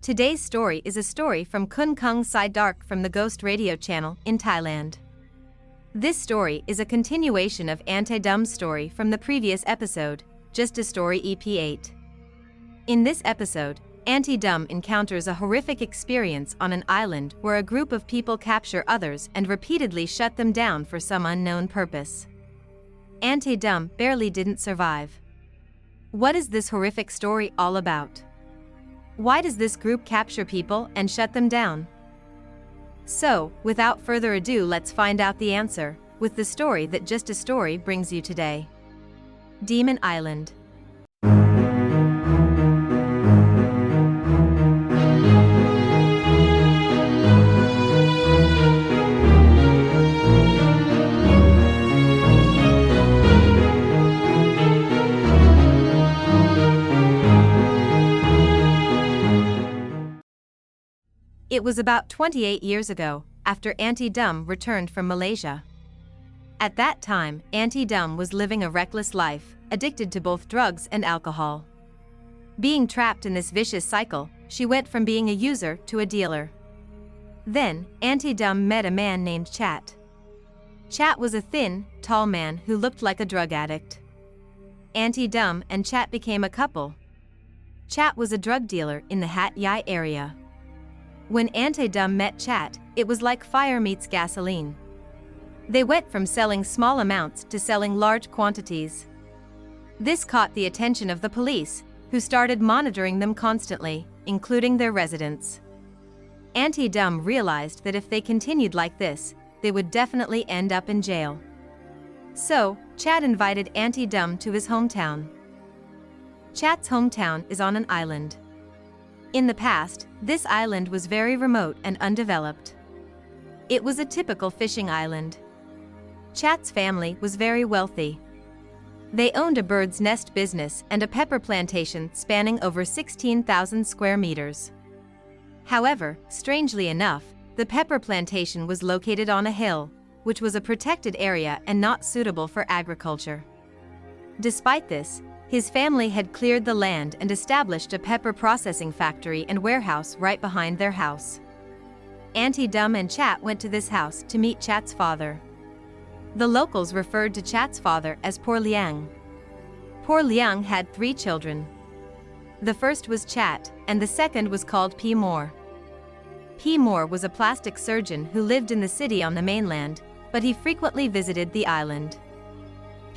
Today's story is a story from Khun Keng Sai Dark from the Ghost Radio channel in Thailand. This story is a continuation of Anti-Dumb's story from the previous episode, Just a Story EP8. In this episode, Anti-Dumb encounters a horrific experience on an island where a group of people capture others and repeatedly shut them down for some unknown purpose. Anti-Dumb barely didn't survive. What is this horrific story all about? Why does this group capture people and shut them down? So, without further ado, let's find out the answer with the story that Just a Story brings you today. Demon Island. It was about 28 years ago, after Anti-Dumb returned from Malaysia. At that time, Anti-Dumb was living a reckless life, addicted to both drugs and alcohol. Being trapped in this vicious cycle, she went from being a user to a dealer. Then, Anti-Dumb met a man named Chat. Chat was a thin, tall man who looked like a drug addict. Anti-Dumb and Chat became a couple. Chat was a drug dealer in the Hat Yai area. When Anti-Dumb met Chat, it was like fire meets gasoline. They went from selling small amounts to selling large quantities. This caught the attention of the police, who started monitoring them constantly, including their residents. Anti-Dumb realized that if they continued like this, they would definitely end up in jail. So, Chat invited Anti-Dumb to his hometown. Chat's hometown is on an island. In the past, this island was very remote and undeveloped. It was a typical fishing island. Chat's family was very wealthy. They owned a bird's nest business and a pepper plantation spanning over 16,000 square meters. However, strangely enough, the pepper plantation was located on a hill, which was a protected area and not suitable for agriculture. Despite this, his family had cleared the land and established a pepper processing factory and warehouse right behind their house. Anti-Dumb and Chat went to this house to meet Chat's father. The locals referred to Chat's father as Poor Liang. Poor Liang had 3 children. The first was Chat, and the second was called P. Moore. P. Moore was a plastic surgeon who lived in the city on the mainland, but he frequently visited the island.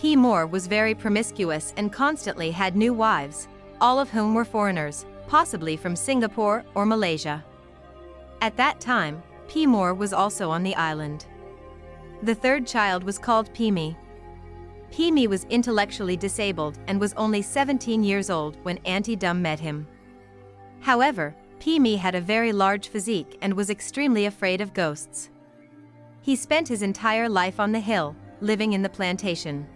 P. Moore was very promiscuous and constantly had new wives, all of whom were foreigners, possibly from Singapore or Malaysia. At that time, P. Moore was also on the island. The third child was called Pimi. Pimi was intellectually disabled and was only 17 years old when Anti-Dumb met him. However, Pimi had a very large physique and was extremely afraid of ghosts. He spent his entire life on the hill, living in the plantation.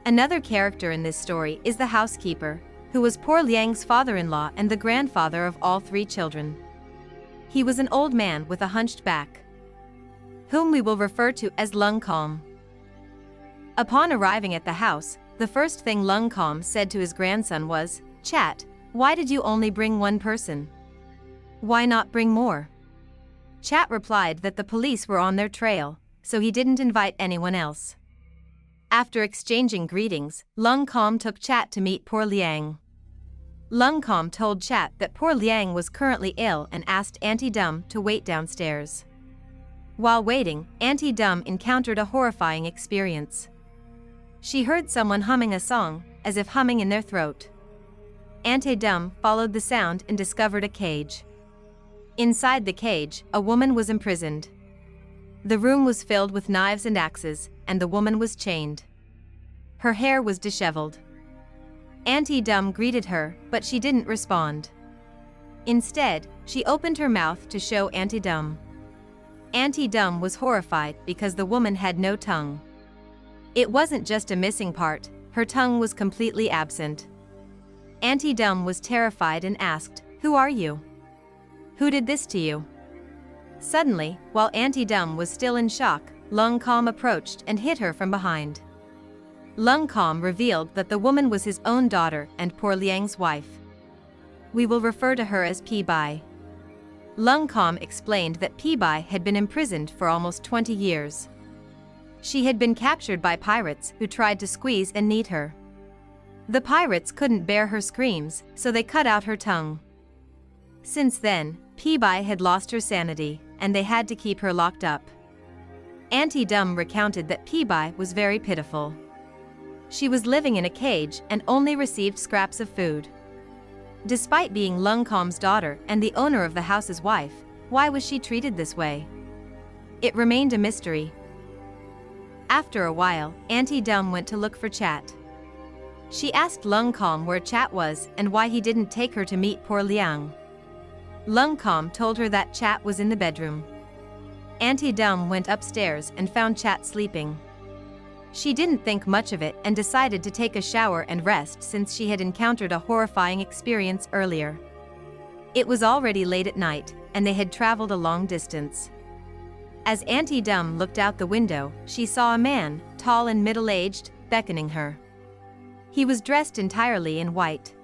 Another character in this story is the housekeeper, who was Poor Liang's father-in-law and the grandfather of all 3 children. He was an old man with a hunched back, whom we will refer to as Lung Calm. Upon arriving at the house, the first thing Lung Calm said to his grandson was, "Chat, why did you only bring one person? Why not bring more?" Chat replied that the police were on their trail, so he didn't invite anyone else. After exchanging greetings, Lung Calm took Chat to meet Poor Liang. Lung Calm told Chat that Poor Liang was currently ill and asked Anti-Dumb to wait downstairs. While waiting, Anti-Dumb encountered a horrifying experience. She heard someone humming a song, as if humming in their throat. Anti-Dumb followed the sound and discovered a cage. Inside the cage, a woman was imprisoned. The room was filled with knives and axes, and the woman was chained. Her hair was disheveled. Anti-Dumb greeted her, but she didn't respond. Instead, she opened her mouth to show Anti-Dumb. Anti-Dumb was horrified because the woman had no tongue. It wasn't just a missing part, her tongue was completely absent. Anti-Dumb was terrified and asked, "Who are you? Who did this to you?" Suddenly, while Anti-Dumb was still in shock, Lung Calm approached and hit her from behind. Lung Calm revealed that the woman was his own daughter and Poor Liang's wife. We will refer to her as P-Bai. Lung Kam explained that P-Bai had been imprisoned for almost 20 years. She had been captured by pirates who tried to squeeze and knead her. The pirates couldn't bear her screams, so they cut out her tongue. Since then, P-Bai had lost her sanity, and they had to keep her locked up. Auntie Dum recounted that P-Bai was very pitiful. She was living in a cage and only received scraps of food. Despite being Lung Kam's daughter and the owner of the house's wife, why was she treated this way? It remained a mystery. After a while, Auntie Dum went to look for Chat. She asked Lung Kam where Chat was and why he didn't take her to meet poor Liang. Lung Kam told her that Chat was in the bedroom. Auntie Dum went upstairs and found Chat sleeping. She didn't think much of it and decided to take a shower and rest since she had encountered a horrifying experience earlier. It was already late at night, and they had traveled a long distance. As Auntie Dum looked out the window, she saw a man, tall and middle-aged, beckoning her. He was dressed entirely in white.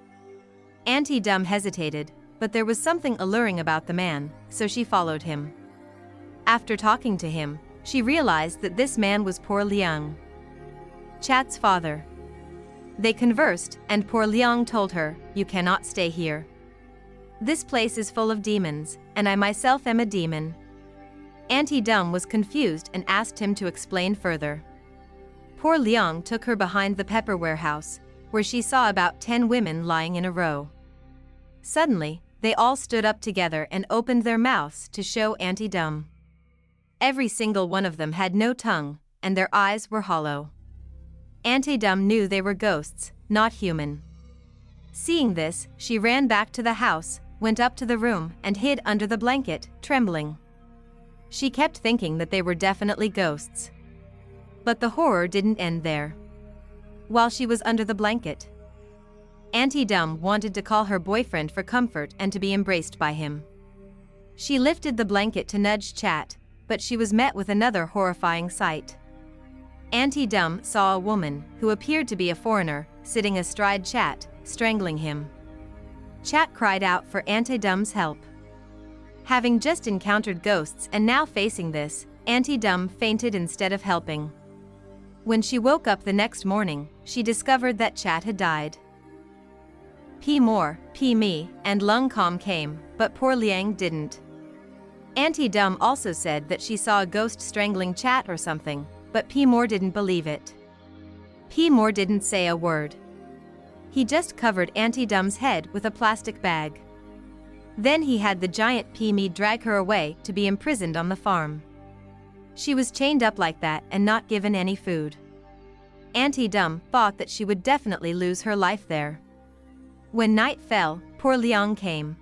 Auntie Dum hesitated, but there was something alluring about the man, so she followed him. After talking to him, she realized that this man was poor Liang, Chat's father. They conversed, and poor Liang told her, "You cannot stay here. This place is full of demons, and I myself am a demon." Auntie Dum was confused and asked him to explain further. Poor Liang took her behind the pepper warehouse, where she saw about 10 women lying in a row. Suddenly, they all stood up together and opened their mouths to show Auntie Dum. Every single one of them had no tongue, and their eyes were hollow. Auntie Dum knew they were ghosts, not human. Seeing this, she ran back to the house, went up to the room, and hid under the blanket, trembling. She kept thinking that they were definitely ghosts. But the horror didn't end there. While she was under the blanket, Auntie Dum wanted to call her boyfriend for comfort and to be embraced by him. She lifted the blanket to nudge Chat, but she was met with another horrifying sight. Auntie Dum saw a woman, who appeared to be a foreigner, sitting astride Chat, strangling him. Chat cried out for Auntie Dum's help. Having just encountered ghosts and now facing this, Auntie Dum fainted instead of helping. When she woke up the next morning, she discovered that Chat had died. P-More, P-Me, and Lung Kam came, but poor Liang didn't. Auntie Dum also said that she saw a ghost strangling Chat or something, but P-More didn't believe it. P-More didn't say a word. He just covered Auntie Dum's head with a plastic bag. Then he had the giant P-Me drag her away to be imprisoned on the farm. She was chained up like that and not given any food. Auntie Dum thought that she would definitely lose her life there. When night fell, poor Liang came.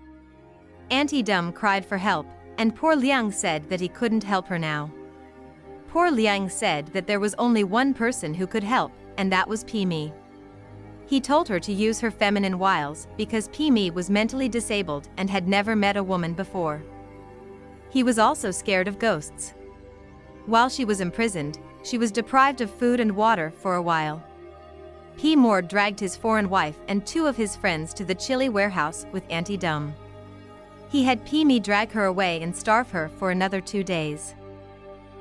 Auntie Dum cried for help, and poor Liang said that he couldn't help her now. Poor Liang said that there was only one person who could help, and that was P-Me. He told her to use her feminine wiles because P-Me was mentally disabled and had never met a woman before. He was also scared of ghosts. While she was imprisoned, she was deprived of food and water for a while. P-More dragged his foreign wife and 2 of his friends to the chilly warehouse with Auntie Dum. He had P-Me drag her away and starve her for another 2 days.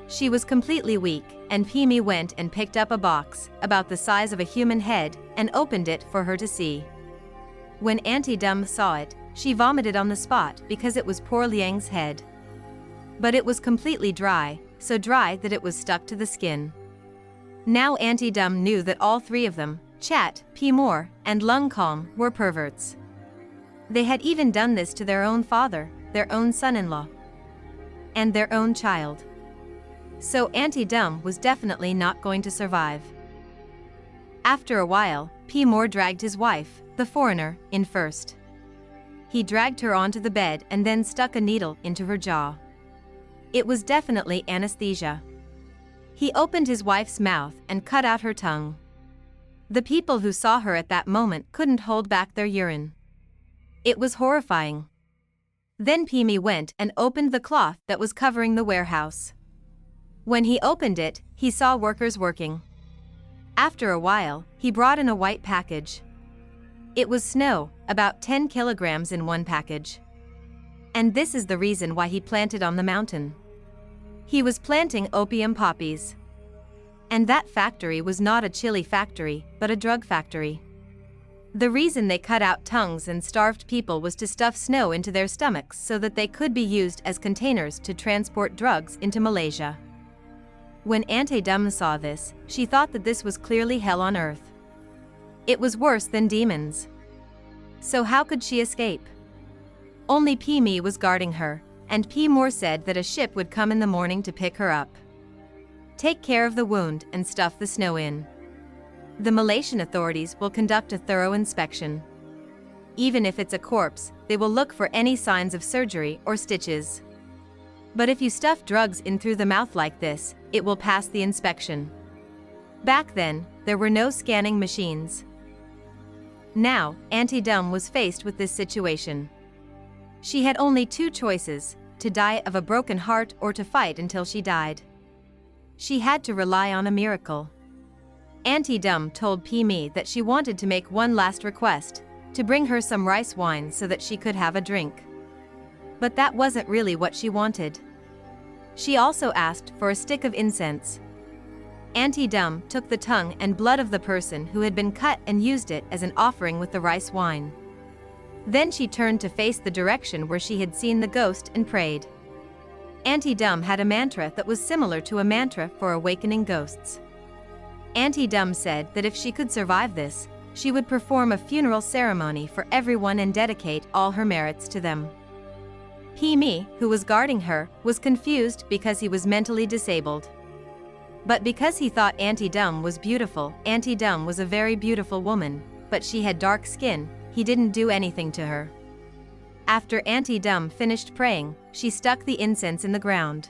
She was completely weak, and P-Me went and picked up a box, about the size of a human head, and opened it for her to see. When Auntie Dum saw it, she vomited on the spot because it was poor Liang's head. But it was completely dry, so dry that it was stuck to the skin. Now Auntie Dum knew that all 3 of them, Chat, P-More, and Lung Kam, were perverts. They had even done this to their own father, their own son-in-law, and their own child. So Auntie Dum was definitely not going to survive. After a while, P-More dragged his wife, the foreigner, in first. He dragged her onto the bed and then stuck a needle into her jaw. It was definitely anesthesia. He opened his wife's mouth and cut out her tongue. The people who saw her at that moment couldn't hold back their urine. It was horrifying. Then P-Me went and opened the cloth that was covering the warehouse. When he opened it, he saw workers working. After a while, he brought in a white package. It was snow, about 10 kilograms in one package. And this is the reason why he planted on the mountain. He was planting opium poppies. And that factory was not a chili factory, but a drug factory. The reason they cut out tongues and starved people was to stuff snow into their stomachs so that they could be used as containers to transport drugs into Malaysia. When Auntie Dum saw this, she thought that this was clearly hell on earth. It was worse than demons. So how could she escape? Only P. Me was guarding her, and P. Moore said that a ship would come in the morning to pick her up. Take care of the wound and stuff the snow in. The Malaysian authorities will conduct a thorough inspection. Even if it's a corpse, they will look for any signs of surgery or stitches. But if you stuff drugs in through the mouth like this, it will pass the inspection. Back then, there were no scanning machines. Now, Auntie Dum was faced with this situation. She had only two choices: to die of a broken heart or to fight until she died. She had to rely on a miracle. Auntie Dum told P. Me that she wanted to make one last request, to bring her some rice wine so that she could have a drink. But that wasn't really what she wanted. She also asked for a stick of incense. Auntie Dum took the tongue and blood of the person who had been cut and used it as an offering with the rice wine. Then she turned to face the direction where she had seen the ghost and prayed. Auntie Dum had a mantra that was similar to a mantra for awakening ghosts. Auntie Dum said that if she could survive this, she would perform a funeral ceremony for everyone and dedicate all her merits to them. P. Me, who was guarding her, was confused because he was mentally disabled. But because he thought Auntie Dum was beautiful, Auntie Dum was a very beautiful woman, but she had dark skin, he didn't do anything to her. After Auntie Dum finished praying, she stuck the incense in the ground.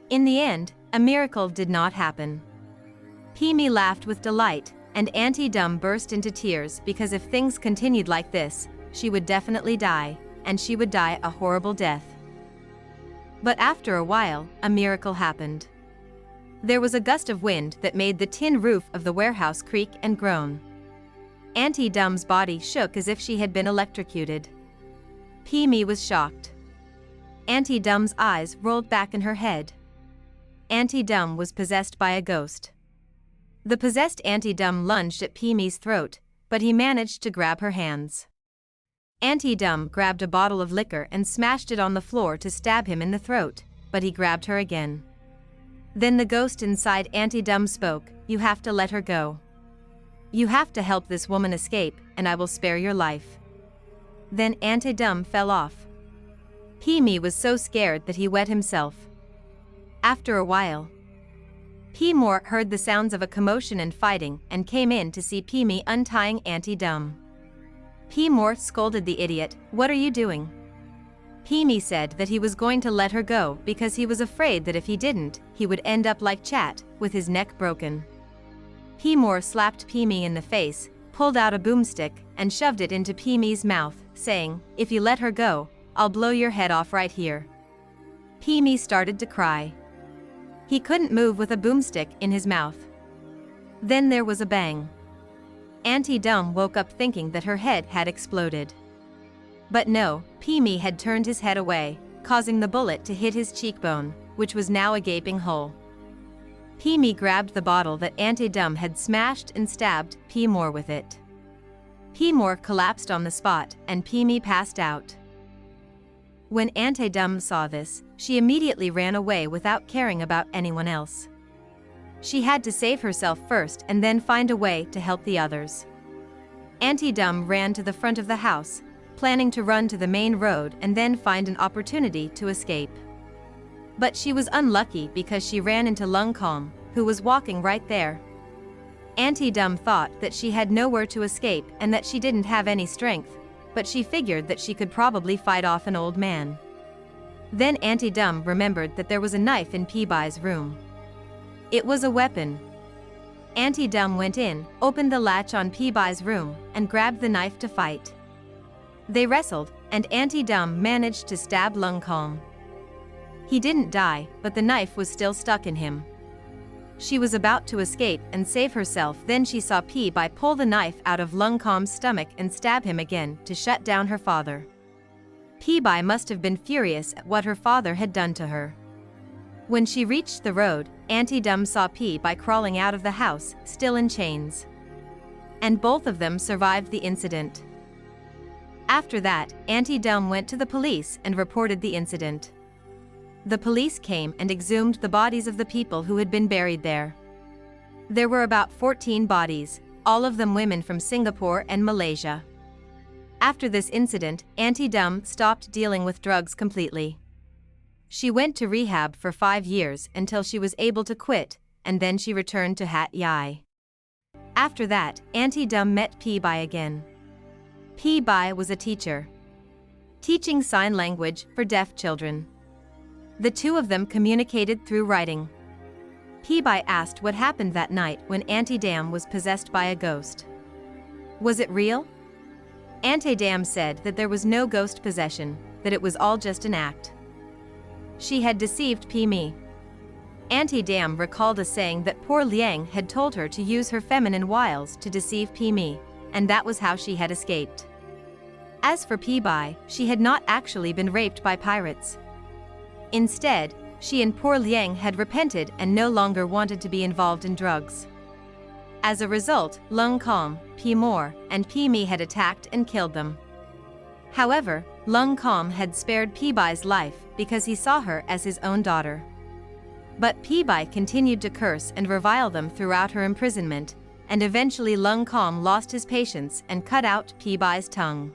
In the end, a miracle did not happen. P. Me laughed with delight, and Auntie Dum burst into tears because if things continued like this, she would definitely die, and she would die a horrible death. But after a while, a miracle happened. There was a gust of wind that made the tin roof of the warehouse creak and groan. Auntie Dum's body shook as if she had been electrocuted. P. Me was shocked. Auntie Dum's eyes rolled back in her head. Auntie Dum was possessed by a ghost. The possessed Auntie Dum lunged at P. Me's throat, but he managed to grab her hands. Auntie Dum grabbed a bottle of liquor and smashed it on the floor to stab him in the throat, but he grabbed her again. Then the ghost inside Auntie Dum spoke, "You have to let her go. You have to help this woman escape, and I will spare your life." Then Auntie Dum fell off. P. Me was so scared that he wet himself. After a while, P. Moore heard the sounds of a commotion and fighting and came in to see P. Me untying Auntie Dum. P. Moore scolded the idiot, "What are you doing?" P. Me said that he was going to let her go because he was afraid that if he didn't, he would end up like Chat, with his neck broken. P. Moore slapped P. Me in the face, pulled out a boomstick, and shoved it into P. Me's mouth, saying, "If you let her go, I'll blow your head off right here." P. Me started to cry. He couldn't move with a boomstick in his mouth. Then there was a bang. Auntie Dum woke up thinking that her head had exploded. But no, P. Me had turned his head away, causing the bullet to hit his cheekbone, which was now a gaping hole. P. Me grabbed the bottle that Auntie Dum had smashed and stabbed P. Moore with it. P. Moore collapsed on the spot, and P. Me passed out. When Auntie Dum saw this, she immediately ran away without caring about anyone else. She had to save herself first and then find a way to help the others. Auntie Dum ran to the front of the house, planning to run to the main road and then find an opportunity to escape. But she was unlucky because she ran into Lung Kong, who was walking right there. Auntie Dum thought that she had nowhere to escape and that she didn't have any strength, but she figured that she could probably fight off an old man. Then Auntie Dum remembered that there was a knife in P-Bai's room. It was a weapon. Auntie Dum went in, opened the latch on P-Bai's room, and grabbed the knife to fight. They wrestled, and Auntie Dum managed to stab Lung Kong. He didn't die, but the knife was still stuck in him. She was about to escape and save herself, then she saw Pi pull the knife out of Lung Kom's stomach and stab him again to shut down her father. Pi must have been furious at what her father had done to her. When she reached the road, Auntie Dum saw Pi crawling out of the house, still in chains. And both of them survived the incident. After that, Auntie Dum went to the police and reported the incident. The police came and exhumed the bodies of the people who had been buried there. There were about 14 bodies, all of them women from Singapore and Malaysia. After this incident, Auntie Dum stopped dealing with drugs completely. She went to rehab for 5 years until she was able to quit, and then she returned to Hat Yai. After that, Auntie Dum met Pi again. Pi was a teacher, teaching sign language for deaf children. The two of them communicated through writing. Pi asked what happened that night when Auntie Dam was possessed by a ghost. Was it real? Auntie Dam said that there was no ghost possession, that it was all just an act. She had deceived Pi. Auntie Dam recalled a saying that poor Liang had told her to use her feminine wiles to deceive Pi, and that was how she had escaped. As for Pi, she had not actually been raped by pirates. Instead, she and poor Liang had repented and no longer wanted to be involved in drugs. As a result, Lung Kom, Pi Mor, and Pi had attacked and killed them. However, Lung Kom had spared Pi's life because he saw her as his own daughter. But Pi continued to curse and revile them throughout her imprisonment, and eventually Lung Kom lost his patience and cut out Pi's tongue.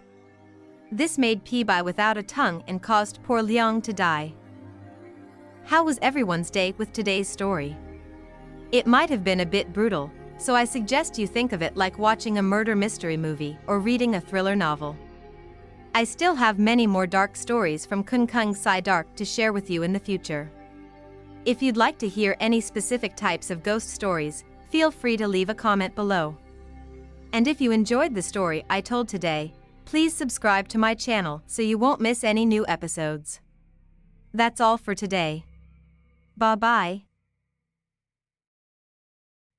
This made Pi without a tongue and caused poor Liang to die. How was everyone's day with today's story? It might have been a bit brutal, so I suggest you think of it like watching a murder mystery movie or reading a thriller novel. I still have many more dark stories from Khun Keng Sai Dark to share with you in the future. If you'd like to hear any specific types of ghost stories, feel free to leave a comment below. And if you enjoyed the story I told today, please subscribe to my channel so you won't miss any new episodes. That's all for today. Bye-bye.